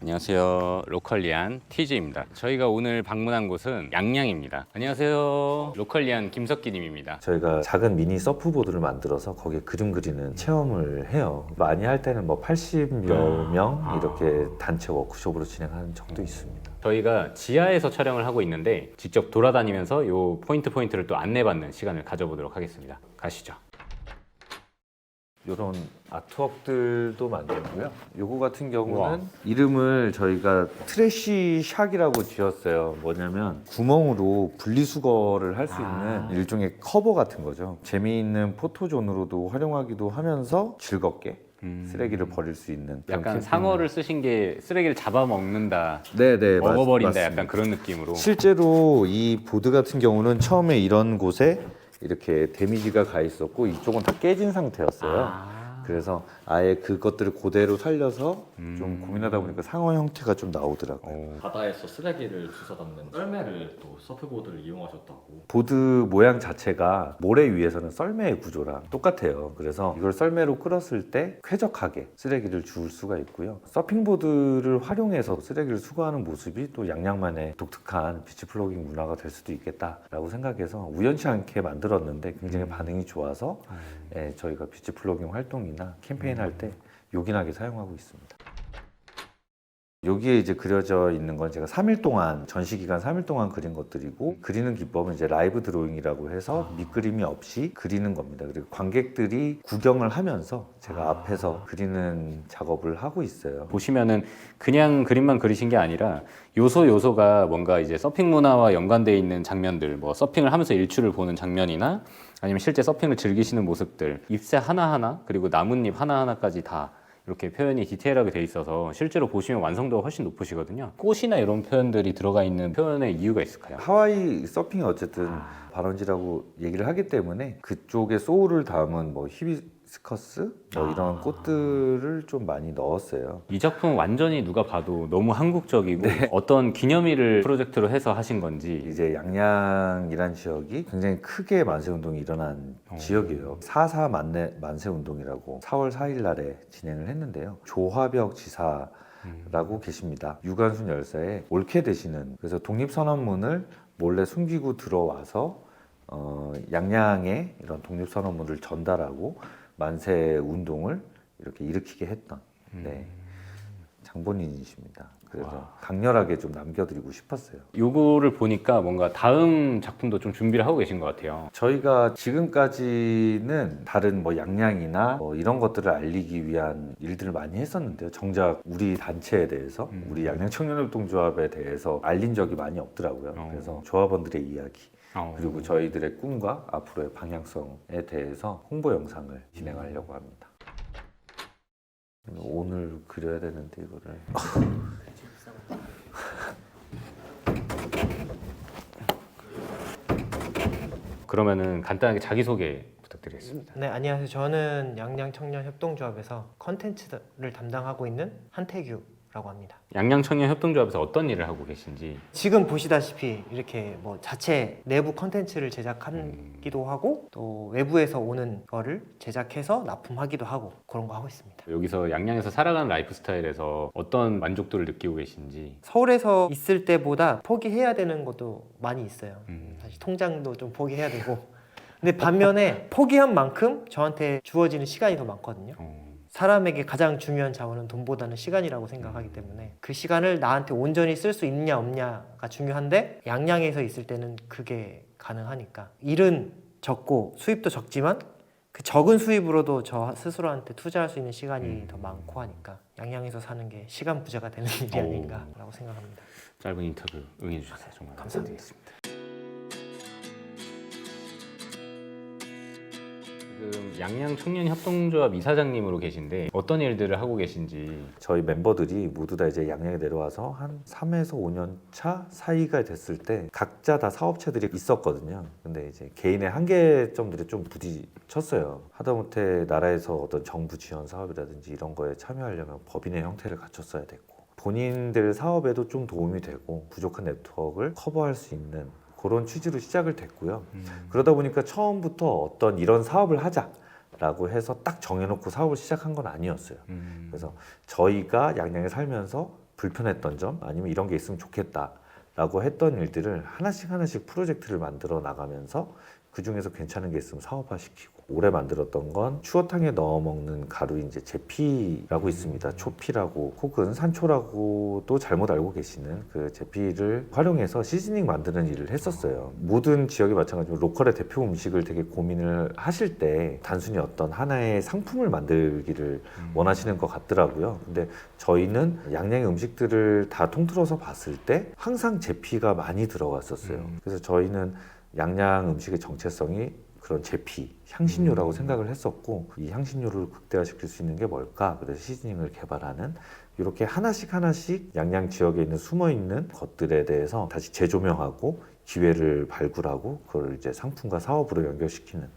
안녕하세요. 로컬리안 TG입니다. 저희가 오늘 방문한 곳은 양양입니다. 안녕하세요. 로컬리안 김석기님입니다. 저희가 작은 미니 서프보드를 만들어서 거기에 그림 그리는 체험을 해요. 많이 할 때는 뭐 80여 명 이렇게 단체 워크숍으로 진행하는 적도 있습니다. 저희가 지하에서 촬영을 하고 있는데 직접 돌아다니면서 요 포인트를 또 안내받는 시간을 가져보도록 하겠습니다. 가시죠. 이런 아트웍들도 만들고요. 요거 같은 경우는 우와. 이름을 저희가 트래시 샥이라고 지었어요. 뭐냐면 구멍으로 분리수거를 할 수 있는 일종의 커버 같은 거죠. 재미있는 포토존으로도 활용하기도 하면서 즐겁게 쓰레기를 버릴 수 있는 그런 약간 캠페인을. 상어를 쓰신 게 쓰레기를 잡아먹는다, 네네, 먹어버린다, 맞습니다. 약간 그런 느낌으로. 실제로 이 보드 같은 경우는 처음에 이런 곳에 이렇게 데미지가 가 있었고 이쪽은 다 깨진 상태였어요. 그래서 아예 그것들을 그대로 살려서 좀 고민하다 보니까 상어 형태가 좀 나오더라고요. 바다에서 쓰레기를 주워담는 썰매를 또 서프보드를 이용하셨다고. 보드 모양 자체가 모래 위에서는 썰매의 구조랑 똑같아요. 그래서 이걸 썰매로 끌었을 때 쾌적하게 쓰레기를 주울 수가 있고요. 서핑보드를 활용해서 쓰레기를 수거하는 모습이 또 양양만의 독특한 비치 플로깅 문화가 될 수도 있겠다라고 생각해서 우연치 않게 만들었는데 굉장히 반응이 좋아서 저희가 비치 플로깅 활동이나 캠페인 할 때 요긴하게 사용하고 있습니다. 여기에 이제 그려져 있는 건 제가 3일 동안, 전시기간 3일 동안 그린 것들이고, 그리는 기법은 이제 라이브 드로잉이라고 해서 밑그림이 없이 그리는 겁니다. 그리고 관객들이 구경을 하면서 제가 앞에서 그리는 작업을 하고 있어요. 보시면은 그냥 그림만 그리신 게 아니라 요소가 뭔가 이제 서핑 문화와 연관되어 있는 장면들, 뭐 서핑을 하면서 일출을 보는 장면이나 아니면 실제 서핑을 즐기시는 모습들, 잎새 하나하나 그리고 나뭇잎 하나하나까지 다 이렇게 표현이 디테일하게 돼 있어서 실제로 보시면 완성도가 훨씬 높으시거든요. 꽃이나 이런 표현들이 들어가 있는 표현의 이유가 있을까요? 하와이 서핑이 어쨌든 발원지라고 얘기를 하기 때문에 그쪽에 소울을 담은 뭐 히비스커스 뭐 이런 꽃들을 좀 많이 넣었어요. 이 작품 완전히 누가 봐도 너무 한국적이고 어떤 기념일을 프로젝트로 해서 하신 건지. 이제 양양이란 지역이 굉장히 크게 만세운동이 일어난 지역이에요. 4.4 만세운동이라고 4월 4일 날에 진행을 했는데요. 조화벽 지사라고 계십니다. 유관순 열사의 옳게 되시는, 그래서 독립선언문을 몰래 숨기고 들어와서 양양에 이런 독립선언문을 전달하고 만세운동을 이렇게 일으키게 했던 장본인이십니다. 그래서 강렬하게 좀 남겨드리고 싶었어요. 요거를 보니까 뭔가 다음 작품도 좀 준비를 하고 계신 것 같아요. 저희가 지금까지는 다른 뭐 양양이나 뭐 이런 것들을 알리기 위한 일들을 많이 했었는데요. 정작 우리 단체에 대해서, 우리 양양청년협동조합에 대해서 알린 적이 많이 없더라고요. 그래서 조합원들의 이야기, 그리고 저희들의 꿈과 앞으로의 방향성에 대해서 홍보 영상을 진행하려고 합니다. 오늘 그려야 되는데 이거를 그러면은 간단하게 자기소개 부탁드리겠습니다. 네, 안녕하세요. 저는 양양청년협동조합에서 컨텐츠를 담당하고 있는 한태규라고 합니다. 양양청년협동조합에서 어떤 일을 하고 계신지. 지금 보시다시피 이렇게 뭐 자체 내부 컨텐츠를 제작하기도 하고 또 외부에서 오는 거를 제작해서 납품하기도 하고 그런 거 하고 있습니다. 여기서 양양에서 살아가는 라이프 스타일에서 어떤 만족도를 느끼고 계신지. 서울에서 있을 때보다 포기해야 되는 것도 많이 있어요. 사실 통장도 좀 포기해야 되고 근데 반면에 포기한 만큼 저한테 주어지는 시간이 더 많거든요. 사람에게 가장 중요한 자원은 돈보다는 시간이라고 생각하기 때문에 그 시간을 나한테 온전히 쓸 수 있냐 없냐가 중요한데 양양에서 있을 때는 그게 가능하니까 일은 적고 수입도 적지만 그 적은 수입으로도 저 스스로한테 투자할 수 있는 시간이 더 많고 하니까 양양에서 사는 게 시간 부자가 되는 일이 아닌가라고 생각합니다. 짧은 인터뷰 응해주셔서 정말 감사드리겠습니다. 지금 양양청년협동조합 이사장님으로 계신데 어떤 일들을 하고 계신지. 저희 멤버들이 모두 다 이제 양양에 내려와서 한 3에서 5년 차 사이가 됐을 때 각자 다 사업체들이 있었거든요. 근데 이제 개인의 한계점들이 좀 부딪혔어요. 하다못해 나라에서 어떤 정부 지원 사업이라든지 이런 거에 참여하려면 법인의 형태를 갖췄어야 됐고 본인들 사업에도 좀 도움이 되고 부족한 네트워크를 커버할 수 있는 그런 취지로 시작을 됐고요. 그러다 보니까 처음부터 어떤 이런 사업을 하자라고 해서 딱 정해놓고 사업을 시작한 건 아니었어요. 그래서 저희가 양양에 살면서 불편했던 점 아니면 이런 게 있으면 좋겠다라고 했던 일들을 하나씩 프로젝트를 만들어 나가면서 그 중에서 괜찮은 게 있으면 사업화시키고 올해 만들었던 건 추어탕에 넣어 먹는 가루 이제 제피라고 있습니다. 초피라고 혹은 산초라고도 잘못 알고 계시는 그 제피를 활용해서 시즈닝 만드는 일을 했었어요. 모든 지역이 마찬가지로 로컬의 대표 음식을 되게 고민을 하실 때 단순히 어떤 하나의 상품을 만들기를 원하시는 것 같더라고요. 근데 저희는 양양의 음식들을 다 통틀어서 봤을 때 항상 제피가 많이 들어갔었어요. 그래서 저희는 양양 음식의 정체성이 그런 제피, 향신료라고 생각을 했었고 이 향신료를 극대화시킬 수 있는 게 뭘까? 그래서 시즈닝을 개발하는 이렇게 하나씩 양양 지역에 있는 숨어있는 것들에 대해서 다시 재조명하고 기회를 발굴하고 그걸 이제 상품과 사업으로 연결시키는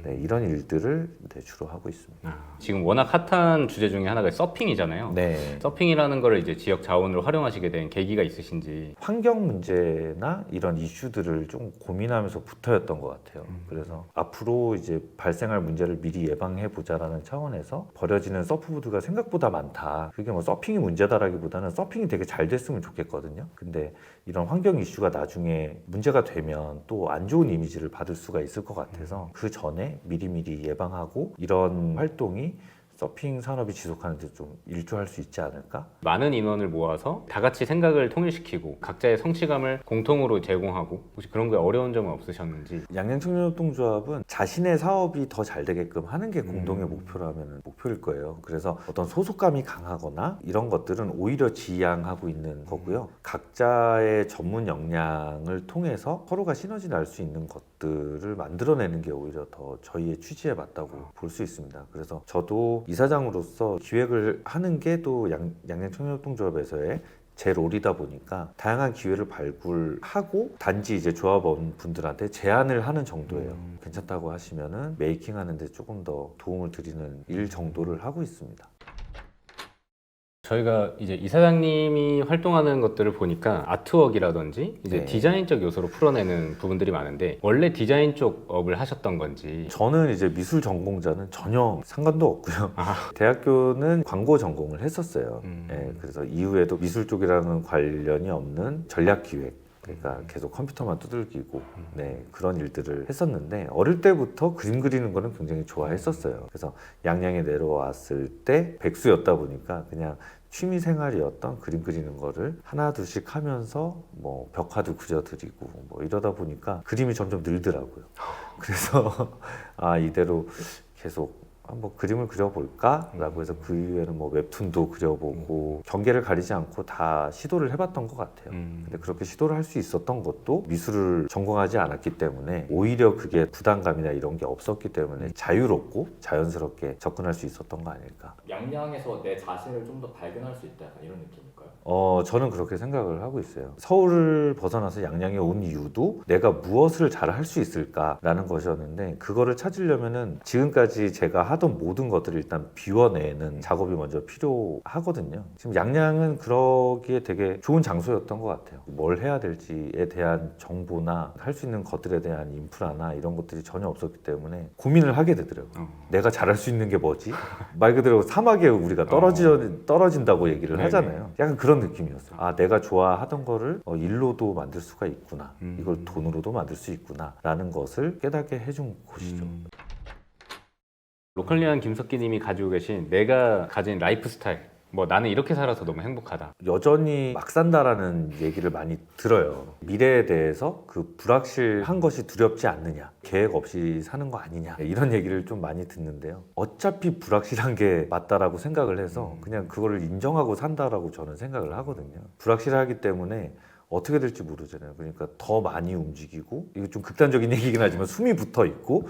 네, 이런 일들을 네, 주로 하고 있습니다. 지금 워낙 핫한 주제 중에 하나가 서핑이잖아요. 네. 서핑이라는 거를 이제 지역 자원으로 활용하시게 된 계기가 있으신지. 환경 문제나 이런 이슈들을 좀 고민하면서 붙어였던 것 같아요. 그래서 앞으로 이제 발생할 문제를 미리 예방해 보자라는 차원에서 버려지는 서프보드가 생각보다 많다. 그게 뭐 서핑이 문제다라기보다는 서핑이 되게 잘 됐으면 좋겠거든요. 근데 이런 환경 이슈가 나중에 문제가 되면 또 안 좋은 이미지를 받을 수가 있을 것 같아서 그 전에 미리미리 예방하고 이런 활동이 서핑 산업이 지속하는 데 좀 일조할 수 있지 않을까? 많은 인원을 모아서 다 같이 생각을 통일시키고 각자의 성취감을 공통으로 제공하고 혹시 그런 게 어려운 점은 없으셨는지. 양양청년협동조합은 자신의 사업이 더 잘 되게끔 하는 게 공동의 목표라면 목표일 거예요. 그래서 어떤 소속감이 강하거나 이런 것들은 오히려 지양하고 있는 거고요. 각자의 전문 역량을 통해서 서로가 시너지 날 수 있는 것들을 만들어내는 게 오히려 더 저희의 취지에 맞다고 볼 수 있습니다. 그래서 저도 이사장으로서 기획을 하는 게 또 양양청년협동조합에서의 제 롤이다 보니까 다양한 기회를 발굴하고 단지 이제 조합원 분들한테 제안을 하는 정도예요. 괜찮다고 하시면은 메이킹 하는데 조금 더 도움을 드리는 일 정도를 하고 있습니다. 저희가 이제 이사장님이 활동하는 것들을 보니까 아트웍이라든지 이제 네. 디자인적 요소로 풀어내는 부분들이 많은데 원래 디자인 쪽 업을 하셨던 건지. 저는 이제 미술 전공자는 전혀 상관도 없고요. 대학교는 광고 전공을 했었어요. 예, 그래서 이후에도 미술 쪽이랑은 관련이 없는 전략 기획. 그러니까 계속 컴퓨터만 두들기고 네, 그런 일들을 했었는데 어릴 때부터 그림 그리는 거는 굉장히 좋아했었어요. 그래서 양양에 내려왔을 때 백수였다 보니까 그냥 취미 생활이었던 그림 그리는 거를 하나 둘씩 하면서 뭐 벽화도 그려드리고 뭐 이러다 보니까 그림이 점점 늘더라고요. 그래서 아 이대로 계속 한번 그림을 그려볼까? 라고 해서 그 이후에는 뭐 웹툰도 그려보고 경계를 가리지 않고 다 시도를 해봤던 것 같아요. 근데 그렇게 시도를 할 수 있었던 것도 미술을 전공하지 않았기 때문에 오히려 그게 부담감이나 이런 게 없었기 때문에 자유롭고 자연스럽게 접근할 수 있었던 거 아닐까. 양양에서 내 자신을 좀 더 발견할 수 있다, 약간 이런 느낌일까요? 저는 그렇게 생각을 하고 있어요. 서울을 벗어나서 양양에 온 이유도 내가 무엇을 잘 할 수 있을까라는 것이었는데 그거를 찾으려면은 지금까지 제가 하던 모든 것들을 일단 비워내는 작업이 먼저 필요하거든요. 지금 양양은 그러기에 되게 좋은 장소였던 것 같아요. 뭘 해야 될지에 대한 정보나 할 수 있는 것들에 대한 인프라나 이런 것들이 전혀 없었기 때문에 고민을 하게 되더라고요. 내가 잘할 수 있는 게 뭐지? 말 그대로 사막에 우리가 떨어진다고 얘기를 하잖아요. 약간 그런 느낌이었어요. 아, 내가 좋아하던 거를 일로도 만들 수가 있구나. 이걸 돈으로도 만들 수 있구나. 라는 것을 깨닫게 해준 곳이죠. 로컬리안 김석기 님이 가지고 계신 내가 가진 라이프 스타일, 뭐 나는 이렇게 살아서 너무 행복하다. 여전히 막 산다라는 얘기를 많이 들어요. 미래에 대해서 그 불확실한 것이 두렵지 않느냐, 계획 없이 사는 거 아니냐, 이런 얘기를 좀 많이 듣는데요. 어차피 불확실한 게 맞다라고 생각을 해서 그냥 그거를 인정하고 산다라고 저는 생각을 하거든요. 불확실하기 때문에 어떻게 될지 모르잖아요. 그러니까 더 많이 움직이고, 이거 좀 극단적인 얘기긴 하지만 숨이 붙어 있고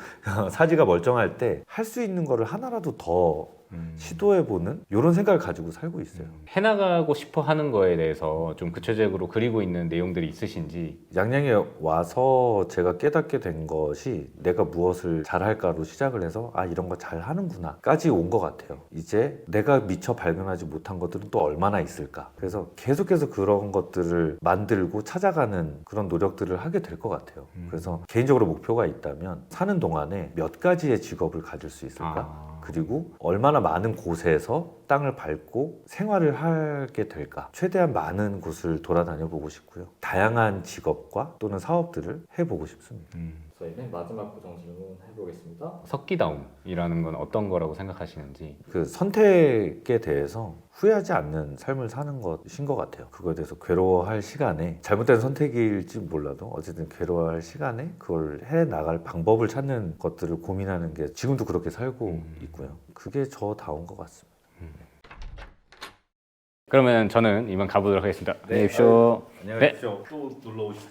사지가 멀쩡할 때 할 수 있는 거를 하나라도 더 시도해보는 이런 생각을 가지고 살고 있어요. 해나가고 싶어 하는 거에 대해서 좀 구체적으로 그리고 있는 내용들이 있으신지. 양양에 와서 제가 깨닫게 된 것이 내가 무엇을 잘할까로 시작을 해서 아 이런 거 잘하는구나 까지 온 것 같아요. 이제 내가 미처 발견하지 못한 것들은 또 얼마나 있을까. 그래서 계속해서 그런 것들을 만들고 찾아가는 그런 노력들을 하게 될 것 같아요. 그래서 개인적으로 목표가 있다면 사는 동안에 몇 가지의 직업을 가질 수 있을까? 그리고 얼마나 많은 곳에서 땅을 밟고 생활을 하게 될까? 최대한 많은 곳을 돌아다녀 보고 싶고요. 다양한 직업과 또는 사업들을 해보고 싶습니다. 저희 맨 마지막 고정 질문 해보겠습니다. 석기다움이라는 건 어떤 거라고 생각하시는지. 그 선택에 대해서 후회하지 않는 삶을 사는 것인 것 같아요. 그거에 대해서 괴로워할 시간에 잘못된 선택일지 몰라도 어쨌든 괴로워할 시간에 그걸 해 나갈 방법을 찾는 것들을 고민하는 게 지금도 그렇게 살고 있고요. 그게 저다운 것 같습니다. 그러면 저는 이만 가보도록 하겠습니다. 안녕히 계십시오. 안녕히 계십시오. 또 놀러 오십시오.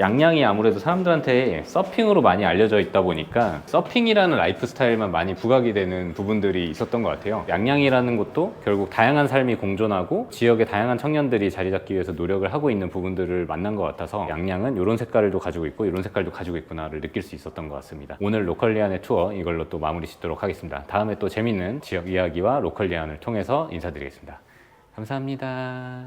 양양이 아무래도 사람들한테 서핑으로 많이 알려져 있다 보니까 서핑이라는 라이프 스타일만 많이 부각이 되는 부분들이 있었던 것 같아요. 양양이라는 곳도 결국 다양한 삶이 공존하고 지역의 다양한 청년들이 자리 잡기 위해서 노력을 하고 있는 부분들을 만난 것 같아서 양양은 이런 색깔도 가지고 있고 이런 색깔도 가지고 있구나를 느낄 수 있었던 것 같습니다. 오늘 로컬리안의 투어 이걸로 또 마무리 짓도록 하겠습니다. 다음에 또 재밌는 지역 이야기와 로컬리안을 통해서 인사드리겠습니다. 감사합니다.